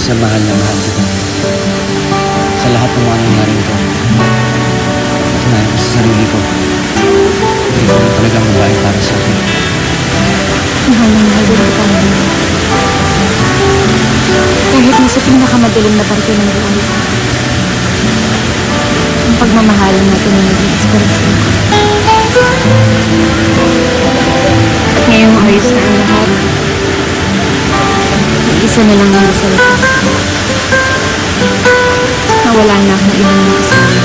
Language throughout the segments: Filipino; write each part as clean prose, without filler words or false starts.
Lisa, mahal na mahal kita. Sa lahat ng mga nangyaring ito, kinahin ko sa sarili ko. Hindi ko talaga mabahay para sa akin. Mahal na mahal din kita ngayon. Kahit nasa pinakamadaling na parte ng buhay ko, ang pagmamahalan natin ay naging inspirasyon ko. At ngayong ayos na ang lahat, isa na lang ang sa likod. Nawala na akong ibang makasama.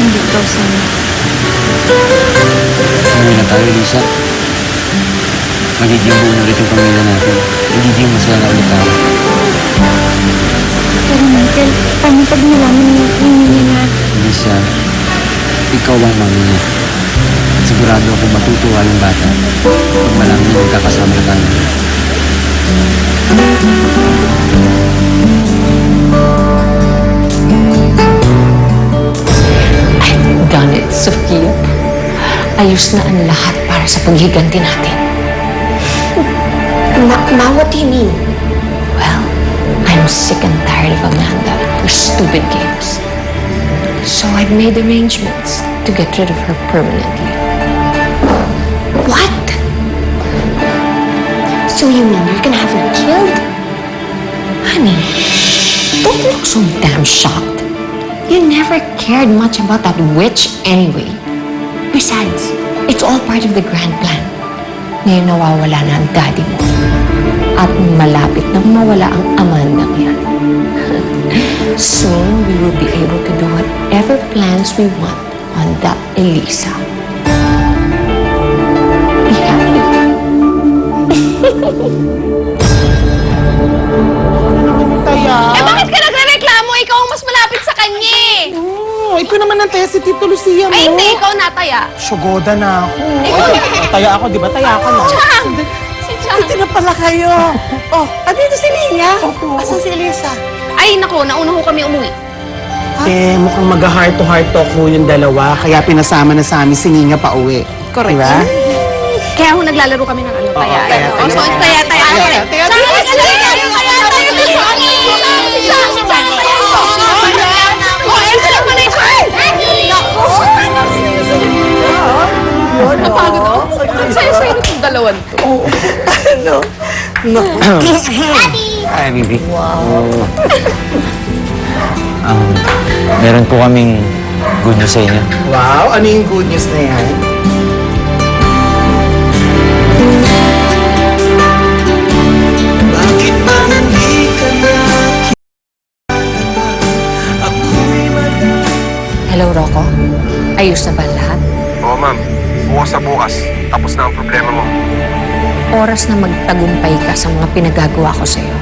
Hindi ikaw sana. Sabi na tayo, Lisa. Magiging buo na ulit yung pamilya natin. Magiging masaya na ulit tayo. Pero Michael, paano pag nalaman niya na... Lisa, ikaw ang mami niya. At sigurado akong matutuwa yung bata pag malaman niya magkakasama na tayo. I've done it, Sophia. Ayos na ang lahat para sa paghiganti natin. Ma, what do you mean? Well, I'm sick and tired of Amanda, her stupid games. So I've made arrangements to get rid of her permanently. What? So you mean you're gonna have her killed? Honey, don't look so damn shocked. You never cared much about that witch anyway. Besides, it's all part of the grand plan. Ngayon nawawala na ang daddy mo. At malapit nang mawala ang Amanda yan. Soon, we will be able to do whatever plans we want on that Elisa. Be happy. Taya. Eh, bakit ka nagre-reklamo? Ikaw ang mas malapit sa kanya eh. Oh, ito naman ang taya si Tito Lucia mo. Ay, hindi. Ikaw nataya. Sugoda na ako. Taya ako, di ba? Taya ka na. Chang! Si Chang. Ito na pala kayo. Oh, andito si Linya. Asan si Elisa? Ay, naku. Nauna ko kami umuwi. Eh, mukhang mag-heart to heart talk ho yung dalawa. Kaya pinasama na sa amin si Ninga pa uwi. Correct. Diba? Kaya ho naglalaro kami ng ano, taya. taya, Oh, so, taya. Taya. Napagod ako. Ang saya-saya nitong dalawan to. Ano? Naku. Hi, baby. Wow. Meron po kaming good news sa inyo. Wow, ano yung good news na yan? Hello, Rocco. Ayos na ba ang lahat? Oo, ma'am. Bukas na bukas. Tapos na ang problema mo. Oras na magtagumpay ka sa mga pinagagawa ko sa'yo.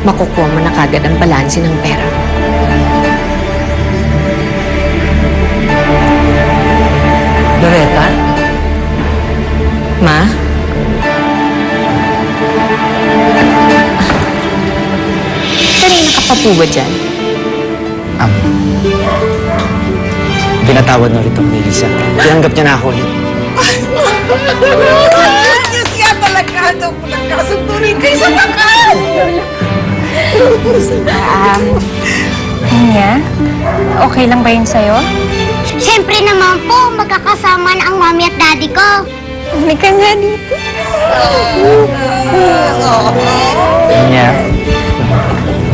Makukuha mo na kagad ang balanse ng pera mo. Loretta? Ma? Kanina ka pa po ba dyan? Pinatawad na ulit ako ni Lisa. Tinanggap niya na ako ulit. Diyos nga talaga. Nagkasundo rin kayo sa bakal. Niya, okay lang ba yun sa'yo? Siyempre naman po, magkakasama na ang mami at daddy ko. Hindi ka nga dito. Niya,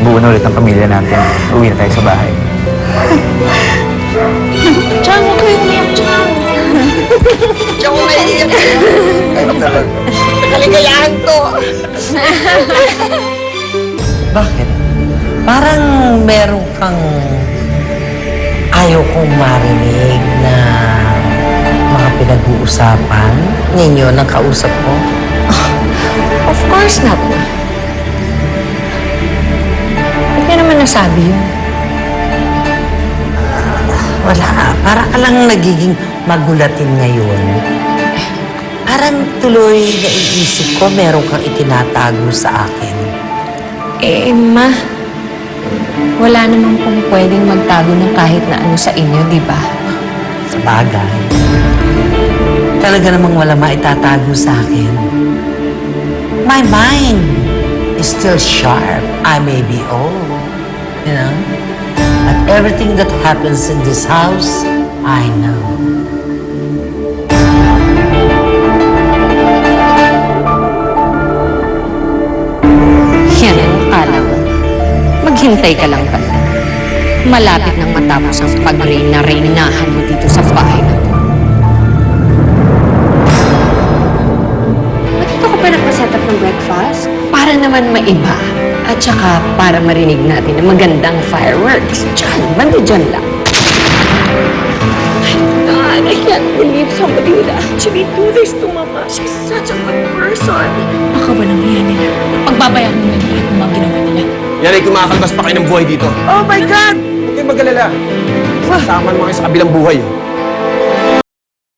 buo na ulit ang pamilya natin. Uwi na tayo sa bahay. Chang, huwag kayo umiyak, Chang. Diyan ko maiiyak. Kaligayahan to. Bakit? Parang meron kang ayaw kong marinig na mga pinag-uusapan ninyo ng kausap ko. Of course not, Ma. Ba't niya naman nasabi yun? Wala. Para ka lang nagiging magulatin ngayon. Parang tuloy naiisip ko meron kang itinatago sa akin. Eh, Ma, wala namang kung pwedeng magtago ng kahit na ano sa inyo, di ba? Sa bagay. Talaga namang wala maitatago sa akin. My mind. is still sharp. I may be old, you know? But everything that happens in this house, I know. Yan ang akala mo. Maghintay ka lang pala. Malapit nang matapos ang pag-reyna-reynahan mo dito sa bahay na to. Ba't ito ka pa nagpa-set up ng breakfast? Para naman maiba. At saka para marinig natin ang magandang fireworks. Diyan, banda dyan lang. God, I can't believe somebody would actually do this to Mama. She's such a good person. Baka ba nang iyan nila? Pagbabayan mo yung lahat ng mga ginawa nila. Yan ay kumakalbas pa kayo ng buhay dito. Oh my God! Huwag kayong mag-alala. Sasama naman kayo sa kabilang buhay.